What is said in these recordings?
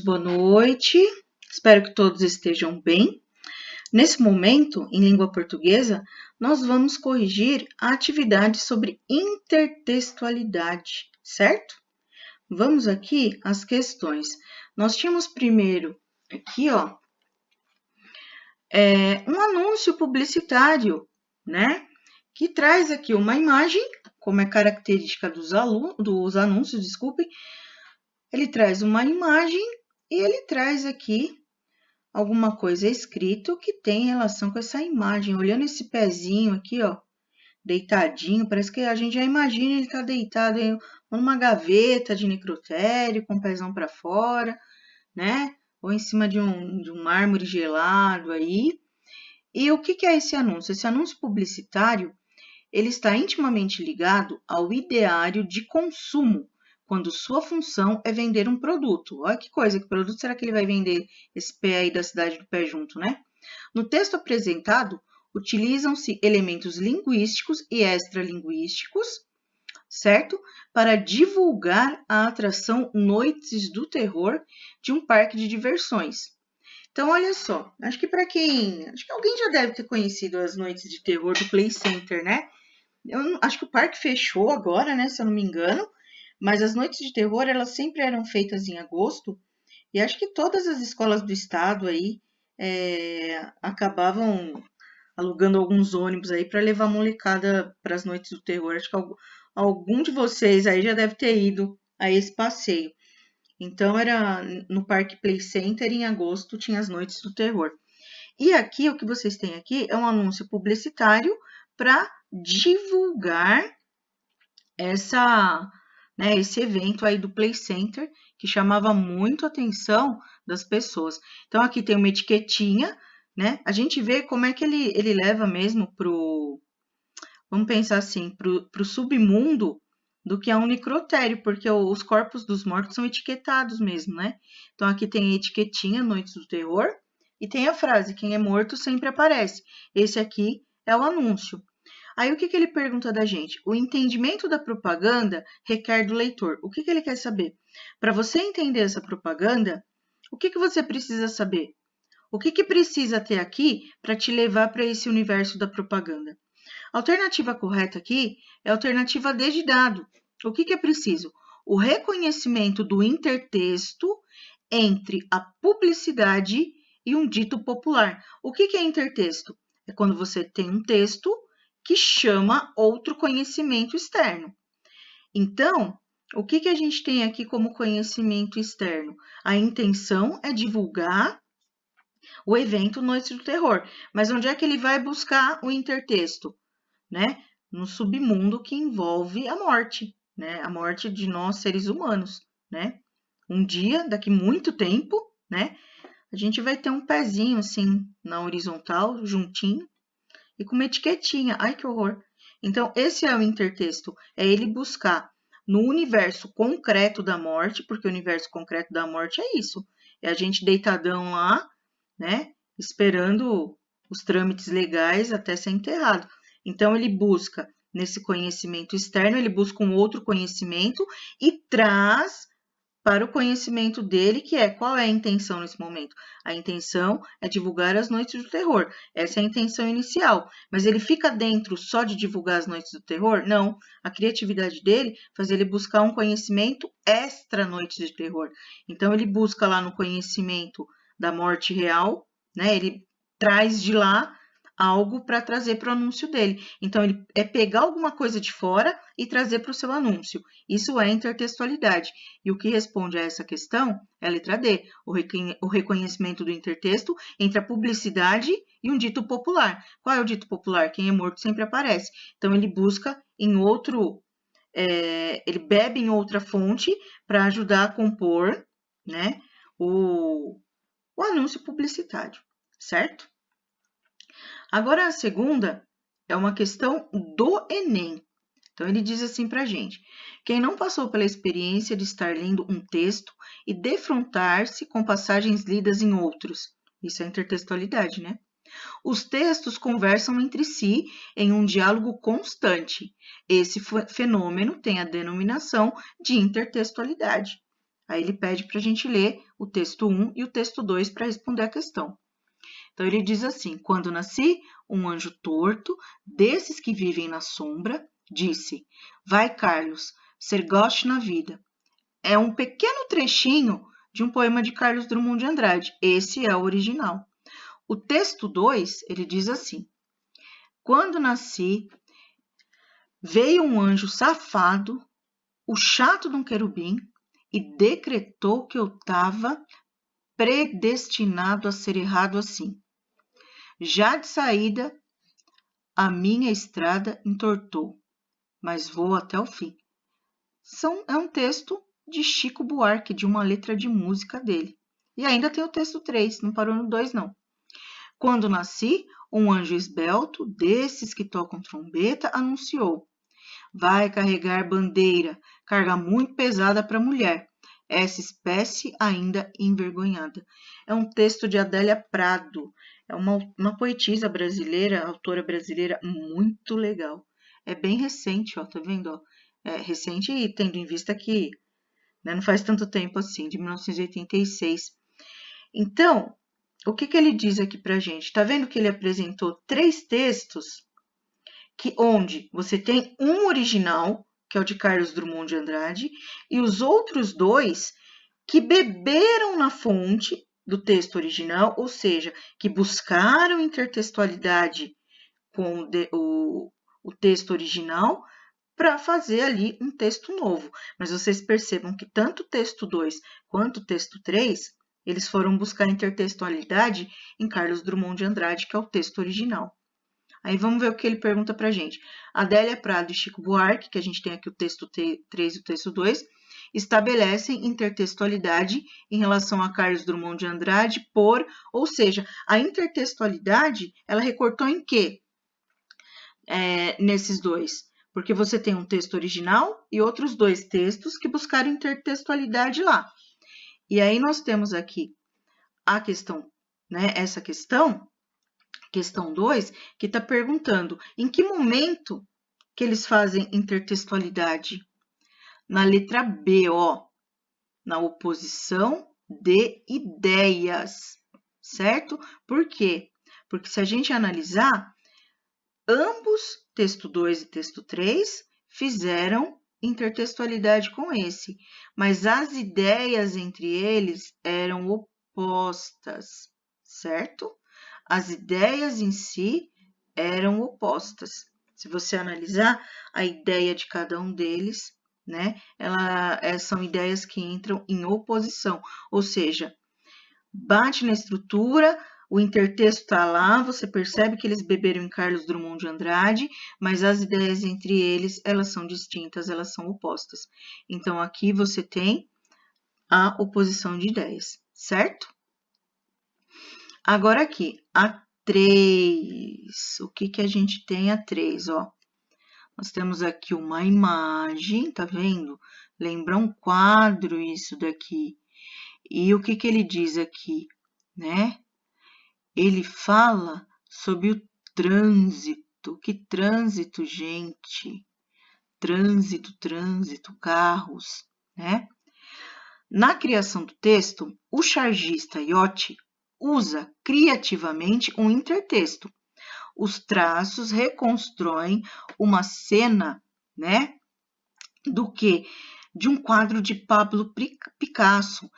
boa noite. Espero que todos estejam bem. Nesse momento, em língua portuguesa, nós vamos corrigir a atividade sobre intertextualidade, certo? Vamos aqui às questões. Nós tínhamos primeiro aqui, um anúncio publicitário, né? Que traz aqui uma imagem, como é característica dos anúncios, desculpem. Ele traz uma imagem e ele traz aqui alguma coisa escrito que tem relação com essa imagem. Olhando esse pezinho aqui, deitadinho, parece que a gente já imagina ele tá deitado em uma gaveta de necrotério, com o pezão para fora, né? Ou em cima de um mármore gelado aí. E o que é esse anúncio? Esse anúncio publicitário, ele está intimamente ligado ao ideário de consumo, quando sua função é vender um produto. Olha que coisa, que produto será que ele vai vender, esse pé aí da cidade do pé junto, né? No texto apresentado, utilizam-se elementos linguísticos e extralinguísticos, certo? Para divulgar a atração Noites do Terror de um parque de diversões. Então, olha só, acho que alguém já deve ter conhecido as Noites de Terror do Play Center, né? Acho que o parque fechou agora, né, se eu não me engano, mas as noites de terror, elas sempre eram feitas em agosto, e acho que todas as escolas do estado aí acabavam alugando alguns ônibus aí para levar a molecada para as noites do terror. Acho que algum de vocês aí já deve ter ido a esse passeio. Então, era no Parque Play Center, em agosto, tinha as noites do terror. E aqui, o que vocês têm aqui é um anúncio publicitário para divulgar esse evento aí do Play Center, que chamava muito a atenção das pessoas. Então, aqui tem uma etiquetinha, né? A gente vê como é que ele leva mesmo vamos pensar assim, pro submundo do que é um necrotério, porque os corpos dos mortos são etiquetados mesmo, né? Então, aqui tem a etiquetinha, Noites do Terror, e tem a frase, quem é morto sempre aparece. Esse aqui é o anúncio. Aí, o que ele pergunta da gente? O entendimento da propaganda requer do leitor. O que ele quer saber? Para você entender essa propaganda, o que você precisa saber? O que precisa ter aqui para te levar para esse universo da propaganda? A alternativa correta aqui é a alternativa D de dado. O que é preciso? O reconhecimento do intertexto entre a publicidade e um dito popular. O que é intertexto? É quando você tem um texto que chama outro conhecimento externo. Então, o que a gente tem aqui como conhecimento externo? A intenção é divulgar o evento Noites do Terror. Mas onde é que ele vai buscar o intertexto? Né? No submundo que envolve a morte, né? A morte de nós, seres humanos, né? Um dia, daqui muito tempo, né? A gente vai ter um pezinho assim na horizontal, juntinho, e com uma etiquetinha. Ai, que horror! Então, esse é o intertexto. É ele buscar no universo concreto da morte, porque o universo concreto da morte é isso. É a gente deitadão lá, né? Esperando os trâmites legais até ser enterrado. Então, ele busca nesse conhecimento externo, ele busca um outro conhecimento e traz para o conhecimento dele, que é qual é a intenção nesse momento? A intenção é divulgar as noites do terror. Essa é a intenção inicial. Mas ele fica dentro só de divulgar as noites do terror? Não. A criatividade dele faz ele buscar um conhecimento extra noites de terror. Então, ele busca lá no conhecimento da morte real, né? Ele traz de lá algo para trazer para o anúncio dele. Então, ele é pegar alguma coisa de fora e trazer para o seu anúncio. Isso é intertextualidade. E o que responde a essa questão é a letra D, o reconhecimento do intertexto entre a publicidade e um dito popular. Qual é o dito popular? Quem é morto sempre aparece. Então, ele busca em outro, ele bebe em outra fonte para ajudar a compor, né, o anúncio publicitário, certo? Agora, a segunda é uma questão do Enem. Então, ele diz assim para a gente: quem não passou pela experiência de estar lendo um texto e defrontar-se com passagens lidas em outros? Isso é intertextualidade, né? Os textos conversam entre si em um diálogo constante. Esse fenômeno tem a denominação de intertextualidade. Aí ele pede para a gente ler o texto 1 e o texto 2 para responder a questão. Então, ele diz assim: quando nasci, um anjo torto, desses que vivem na sombra, disse: vai, Carlos, ser goste na vida. É um pequeno trechinho de um poema de Carlos Drummond de Andrade. Esse é o original. O texto 2, ele diz assim: quando nasci, veio um anjo safado, o chato de um querubim, e decretou que eu estava predestinado a ser errado assim. Já de saída, a minha estrada entortou, mas vou até o fim. É um texto de Chico Buarque, de uma letra de música dele. E ainda tem o texto 3, não parou no 2, não. Quando nasci, um anjo esbelto, desses que tocam trombeta, anunciou: vai carregar bandeira, carga muito pesada para mulher, essa espécie ainda envergonhada. É um texto de Adélia Prado, é uma poetisa brasileira, autora brasileira muito legal. É bem recente, ó, tá vendo? Ó? É recente e tendo em vista que, né, não faz tanto tempo assim, de 1986. Então, o que ele diz aqui pra gente? Tá vendo que ele apresentou 3 textos onde você tem um original, que é o de Carlos Drummond de Andrade, e os outros 2 que beberam na fonte do texto original, ou seja, que buscaram intertextualidade com o texto original para fazer ali um texto novo. Mas vocês percebam que tanto o texto 2 quanto o texto 3, eles foram buscar intertextualidade em Carlos Drummond de Andrade, que é o texto original. Aí vamos ver o que ele pergunta para a gente. Adélia Prado e Chico Buarque, que a gente tem aqui o texto 3 e o texto 2, estabelecem intertextualidade em relação a Carlos Drummond de Andrade ou seja, a intertextualidade, ela recortou em quê? Nesses 2? Porque você tem um texto original e outros 2 textos que buscaram intertextualidade lá. E aí nós temos aqui a questão, né? Essa questão 2, que está perguntando em que momento que eles fazem intertextualidade? Na letra B, ó, na oposição de ideias, certo? Por quê? Porque se a gente analisar, ambos, texto 2 e texto 3, fizeram intertextualidade com esse, mas as ideias entre eles eram opostas, certo? As ideias em si eram opostas. Se você analisar a ideia de cada um deles, né, são ideias que entram em oposição, ou seja, bate na estrutura, o intertexto está lá, você percebe que eles beberam em Carlos Drummond de Andrade, mas as ideias entre eles, elas são distintas, elas são opostas. Então, aqui você tem a oposição de ideias, certo? Agora aqui, a 3. O que a gente tem a 3, ó? Nós temos aqui uma imagem, tá vendo? Lembra um quadro isso daqui. E o que ele diz aqui, né? Ele fala sobre o trânsito. Que trânsito, gente? Trânsito, carros, né? Na criação do texto, o chargista Iotti usa criativamente um intertexto. Os traços reconstroem uma cena, né, do que? De um quadro de Pablo Picasso.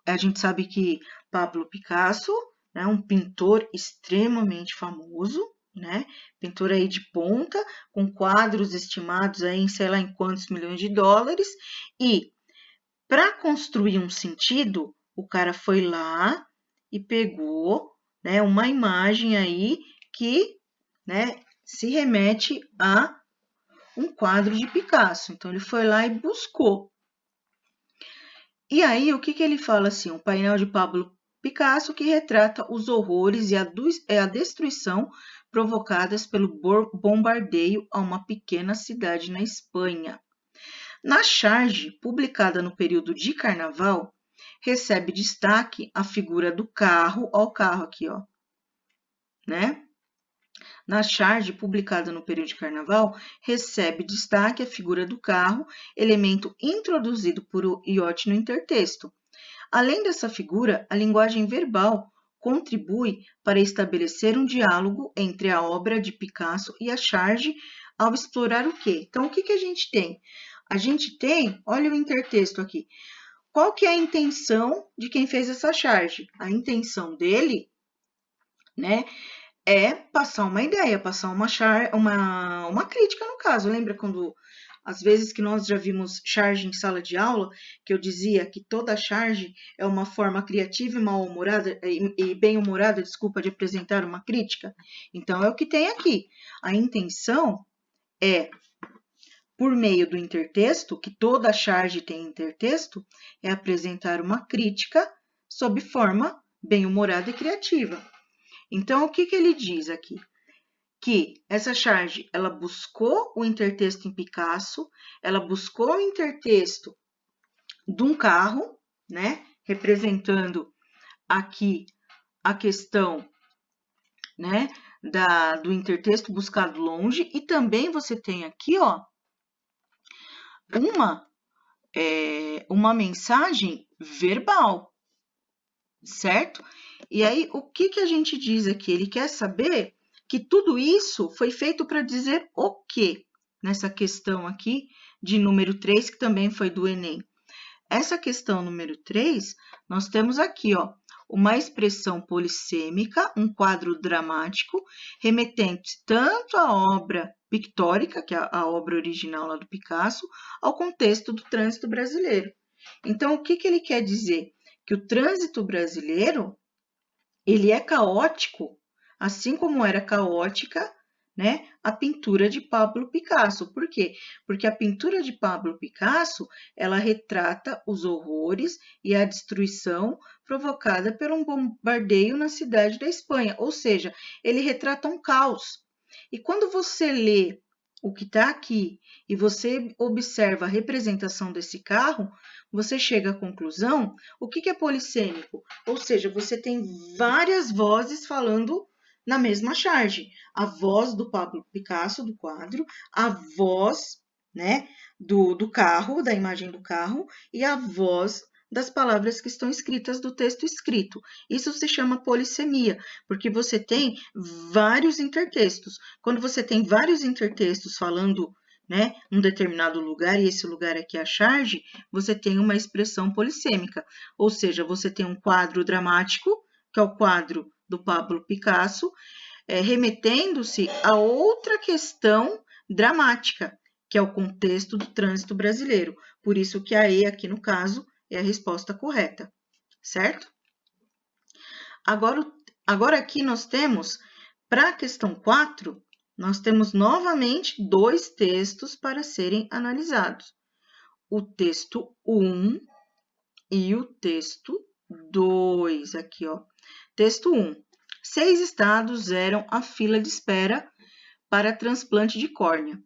A gente sabe que Pablo Picasso é um pintor extremamente famoso, né? Pintor aí de ponta, com quadros estimados aí em sei lá em quantos milhões de dólares. E para construir um sentido, o cara foi lá e pegou, né, uma imagem aí que, né, se remete a um quadro de Picasso. Então, ele foi lá e buscou. E aí, o que ele fala assim? Um painel de Pablo Picasso que retrata os horrores e a destruição provocadas pelo bombardeio a uma pequena cidade na Espanha. Na charge, publicada no período de carnaval, recebe destaque a figura do carro, ó o carro aqui, ó, né? Na charge publicada no período de carnaval, recebe destaque a figura do carro, elemento introduzido por Iotti no intertexto. Além dessa figura, a linguagem verbal contribui para estabelecer um diálogo entre a obra de Picasso e a charge ao explorar o quê? Então, o que a gente tem? A gente tem, olha o intertexto aqui. Qual que é a intenção de quem fez essa charge? A intenção dele, né, é passar uma ideia, passar uma crítica no caso. Lembra quando, às vezes que nós já vimos charge em sala de aula, que eu dizia que toda charge é uma forma criativa e mal-humorada, e bem-humorada, desculpa, de apresentar uma crítica? Então, é o que tem aqui. A intenção é, por meio do intertexto, que toda charge tem intertexto, é apresentar uma crítica sob forma bem-humorada e criativa. Então, o que ele diz aqui? Que essa charge, ela buscou o intertexto em Picasso, ela buscou o intertexto de um carro, né, representando aqui a questão, né, do intertexto buscado longe, e também você tem aqui, ó, uma mensagem verbal, certo? E aí, o que a gente diz aqui? Ele quer saber que tudo isso foi feito para dizer o quê? Nessa questão aqui de número 3, que também foi do Enem. Essa questão número 3, nós temos aqui, ó, uma expressão polissêmica, um quadro dramático, remetente tanto à obra pictórica, que é a obra original lá do Picasso, ao contexto do trânsito brasileiro. Então, o que ele quer dizer? Que o trânsito brasileiro, ele é caótico, assim como era caótica, né, a pintura de Pablo Picasso. Por quê? Porque a pintura de Pablo Picasso, ela retrata os horrores e a destruição provocada por um bombardeio na cidade da Espanha, ou seja, ele retrata um caos. E quando você lê o que está aqui e você observa a representação desse carro, você chega à conclusão, o que é polissêmico? Ou seja, você tem várias vozes falando na mesma charge. A voz do Pablo Picasso, do quadro, a voz, né, do carro, da imagem do carro, e a voz das palavras que estão escritas do texto escrito. Isso se chama polissemia, porque você tem vários intertextos. Quando você tem vários intertextos falando, né, um determinado lugar, e esse lugar aqui é a charge, você tem uma expressão polissêmica, ou seja, você tem um quadro dramático, que é o quadro do Pablo Picasso, remetendo-se a outra questão dramática, que é o contexto do trânsito brasileiro. Por isso que a E aqui no caso é a resposta correta, certo? Agora aqui nós temos, para a questão 4, nós temos novamente dois textos para serem analisados. O texto 1 e o texto 2, aqui, ó. Texto 1. 6 estados eram a fila de espera para transplante de córnea.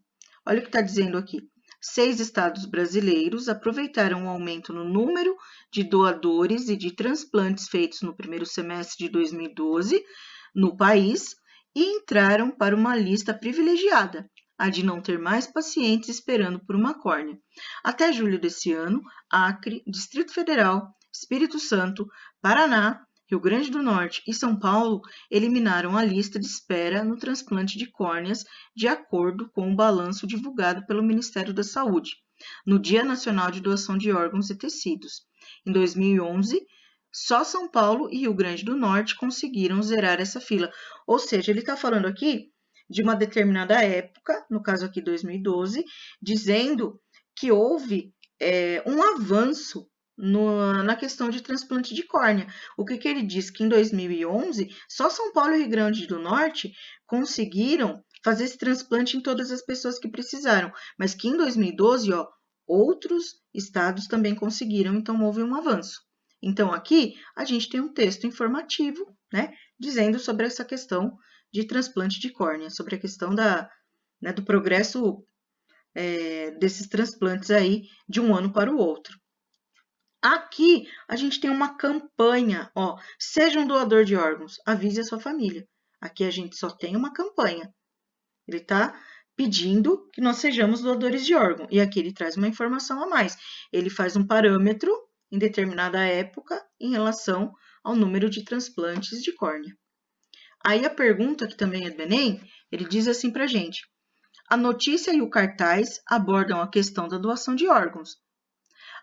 Olha o que está dizendo aqui. 6 estados brasileiros aproveitaram o aumento no número de doadores e de transplantes feitos no primeiro semestre de 2012 no país e entraram para uma lista privilegiada, a de não ter mais pacientes esperando por uma córnea. Até julho desse ano, Acre, Distrito Federal, Espírito Santo, Paraná, Rio Grande do Norte e São Paulo eliminaram a lista de espera no transplante de córneas, de acordo com o balanço divulgado pelo Ministério da Saúde, no Dia Nacional de Doação de Órgãos e Tecidos. Em 2011, só São Paulo e Rio Grande do Norte conseguiram zerar essa fila. Ou seja, ele está falando aqui de uma determinada época, no caso aqui 2012, dizendo que houve um avanço na questão de transplante de córnea. O que ele diz? Que em 2011, só São Paulo e Rio Grande do Norte conseguiram fazer esse transplante em todas as pessoas que precisaram, mas que em 2012, ó, outros estados também conseguiram, então houve um avanço. Então, aqui a gente tem um texto informativo, né, dizendo sobre essa questão de transplante de córnea, sobre a questão do progresso desses transplantes aí de um ano para o outro. Aqui a gente tem uma campanha, ó, seja um doador de órgãos, avise a sua família. Aqui a gente só tem uma campanha. Ele está pedindo que nós sejamos doadores de órgão. E aqui ele traz uma informação a mais. Ele faz um parâmetro em determinada época em relação ao número de transplantes de córnea. Aí a pergunta, que também é do Enem, ele diz assim pra gente: a notícia e o cartaz abordam a questão da doação de órgãos.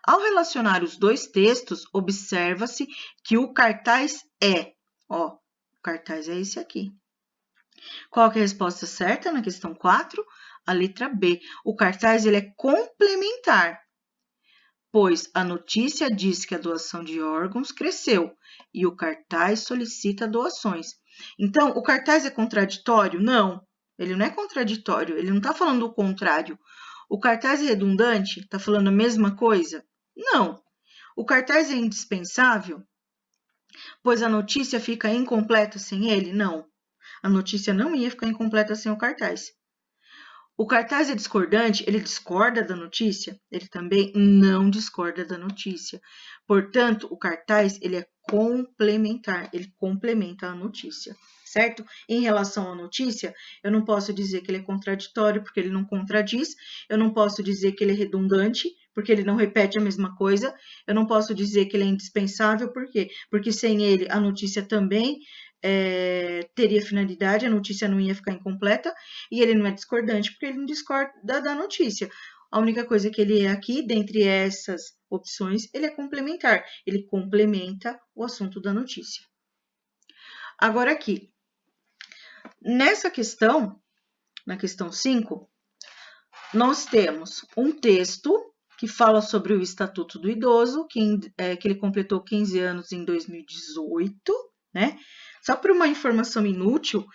Ao relacionar os dois textos, observa-se que o cartaz o cartaz é esse aqui. Qual que é a resposta certa na questão 4? A letra B. O cartaz ele é complementar, pois a notícia diz que a doação de órgãos cresceu e o cartaz solicita doações. Então, o cartaz é contraditório? Não, ele não é contraditório, ele não está falando o contrário. O cartaz é redundante? Está falando a mesma coisa? Não. O cartaz é indispensável, pois a notícia fica incompleta sem ele? Não. A notícia não ia ficar incompleta sem o cartaz. O cartaz é discordante, ele discorda da notícia? Ele também não discorda da notícia. Portanto, o cartaz ele é complementar, ele complementa a notícia, certo? Em relação à notícia, eu não posso dizer que ele é contraditório, porque ele não contradiz. Eu não posso dizer que ele é redundante, porque ele não repete a mesma coisa. Eu não posso dizer que ele é indispensável, por quê? Porque sem ele, a notícia também teria finalidade, a notícia não ia ficar incompleta, e ele não é discordante, porque ele não discorda da notícia. A única coisa que ele é aqui, dentre essas opções, ele é complementar. Ele complementa o assunto da notícia. Agora aqui, nessa questão, na questão 5, nós temos um texto que fala sobre o Estatuto do Idoso, que ele completou 15 anos em 2018, né? Só por uma informação inútil,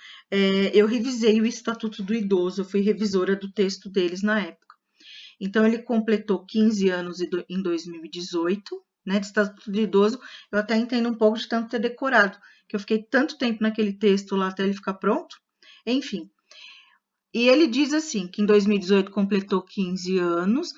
eu revisei o Estatuto do Idoso, eu fui revisora do texto deles na época. Então, ele completou 15 anos em 2018, né? De Estatuto do Idoso, eu até entendo um pouco de tanto ter decorado, que eu fiquei tanto tempo naquele texto lá até ele ficar pronto. Enfim. E ele diz assim, que em 2018 completou 15 anos,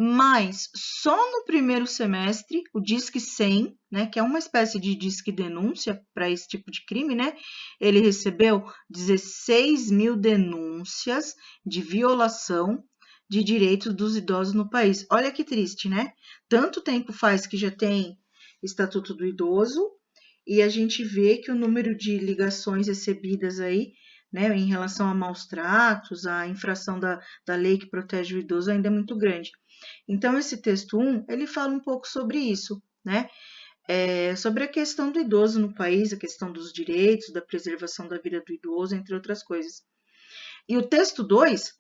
mas só no primeiro semestre, o Disque 100, né, que é uma espécie de Disque Denúncia para esse tipo de crime, né, ele recebeu 16 mil denúncias de violação de direitos dos idosos no país. Olha que triste, né? Tanto tempo faz que já tem Estatuto do Idoso e a gente vê que o número de ligações recebidas aí, né, em relação a maus tratos, a infração da lei que protege o idoso ainda é muito grande. Então, esse texto 1, ele fala um pouco sobre isso, né? Sobre a questão do idoso no país, a questão dos direitos, da preservação da vida do idoso, entre outras coisas. E o texto 2,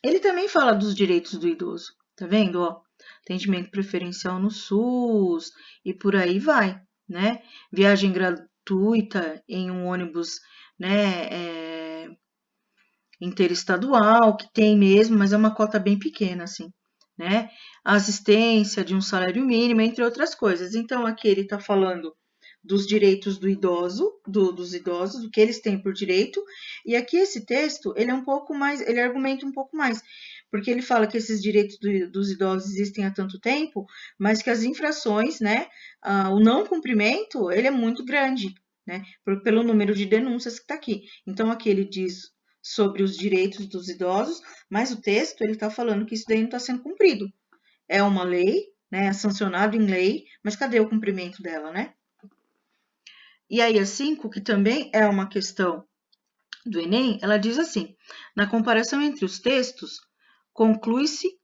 ele também fala dos direitos do idoso, tá vendo? Ó, atendimento preferencial no SUS e por aí vai, né? Viagem gratuita em um ônibus, né, interestadual, que tem mesmo, mas é uma cota bem pequena, assim, né? A assistência de um salário mínimo, entre outras coisas. Então, aqui ele está falando dos direitos do idoso, dos idosos, do que eles têm por direito, e aqui esse texto, ele é um pouco mais, ele argumenta um pouco mais, porque ele fala que esses direitos dos idosos existem há tanto tempo, mas que as infrações, né, o não cumprimento, ele é muito grande, né, pelo número de denúncias que está aqui. Então, aqui ele diz sobre os direitos dos idosos, mas o texto ele está falando que isso daí não está sendo cumprido. É uma lei, né, sancionado em lei, mas cadê o cumprimento dela, né? E aí a 5, que também é uma questão do Enem, ela diz assim: na comparação entre os textos, conclui-se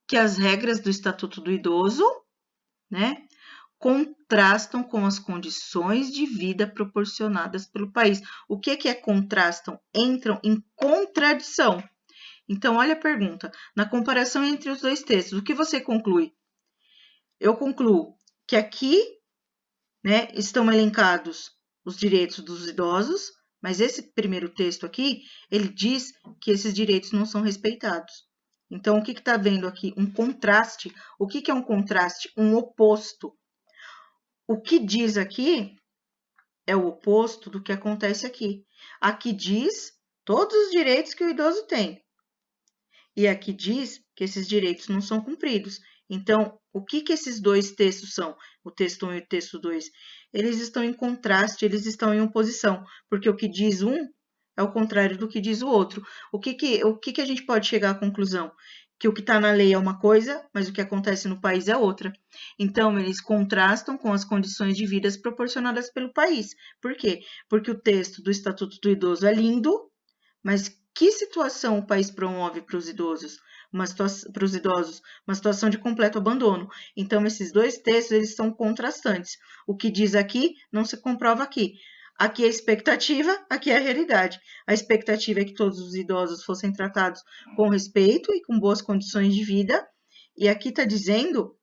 que as regras do Estatuto do Idoso, né, contrastam com as condições de vida proporcionadas pelo país. O que é contrastam? Entram em contradição. Então, olha a pergunta. Na comparação entre os dois textos, o que você conclui? Eu concluo que aqui, né, estão elencados os direitos dos idosos, mas esse primeiro texto aqui, ele diz que esses direitos não são respeitados. Então, o que está vendo aqui? Um contraste. O que é um contraste? Um oposto. O que diz aqui é o oposto do que acontece aqui. Aqui diz todos os direitos que o idoso tem. E aqui diz que esses direitos não são cumpridos. Então, o que esses dois textos são? O texto 1 e o texto 2? eles estão em contraste, eles estão em oposição, porque o que diz um é o contrário do que diz o outro. O que a gente pode chegar à conclusão? Que o que está na lei é uma coisa, mas o que acontece no país é outra. Então, eles contrastam com as condições de vida proporcionadas pelo país. Por quê? Porque o texto do Estatuto do Idoso é lindo, mas que situação o país promove para os idosos? Para os idosos, uma situação de completo abandono. Então, esses dois textos, eles são contrastantes. O que diz aqui não se comprova aqui. Aqui é a expectativa, aqui é a realidade. A expectativa é que todos os idosos fossem tratados com respeito e com boas condições de vida. E aqui está dizendo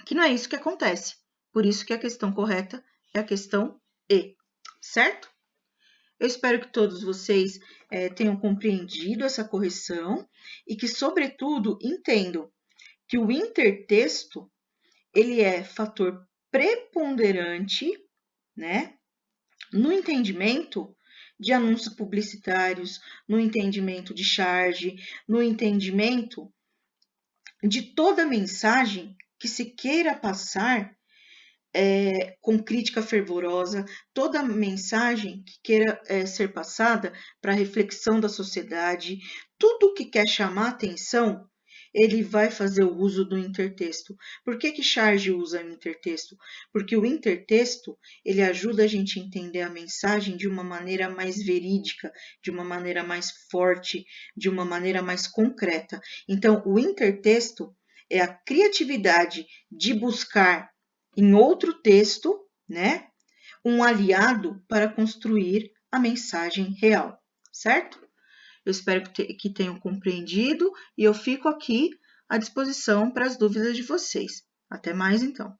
que não é isso que acontece. Por isso que a questão correta é a questão E, certo? Eu espero que todos vocês tenham compreendido essa correção e que, sobretudo, entendam que o intertexto ele é fator preponderante, né, no entendimento de anúncios publicitários, no entendimento de charge, no entendimento de toda mensagem que se queira passar com crítica fervorosa, toda mensagem que queira ser passada para reflexão da sociedade, tudo que quer chamar atenção, ele vai fazer o uso do intertexto. Por que Charge usa o intertexto? Porque o intertexto, ele ajuda a gente a entender a mensagem de uma maneira mais verídica, de uma maneira mais forte, de uma maneira mais concreta. Então, o intertexto é a criatividade de buscar em outro texto, né, um aliado para construir a mensagem real, certo? Eu espero que tenham compreendido e eu fico aqui à disposição para as dúvidas de vocês. Até mais, então.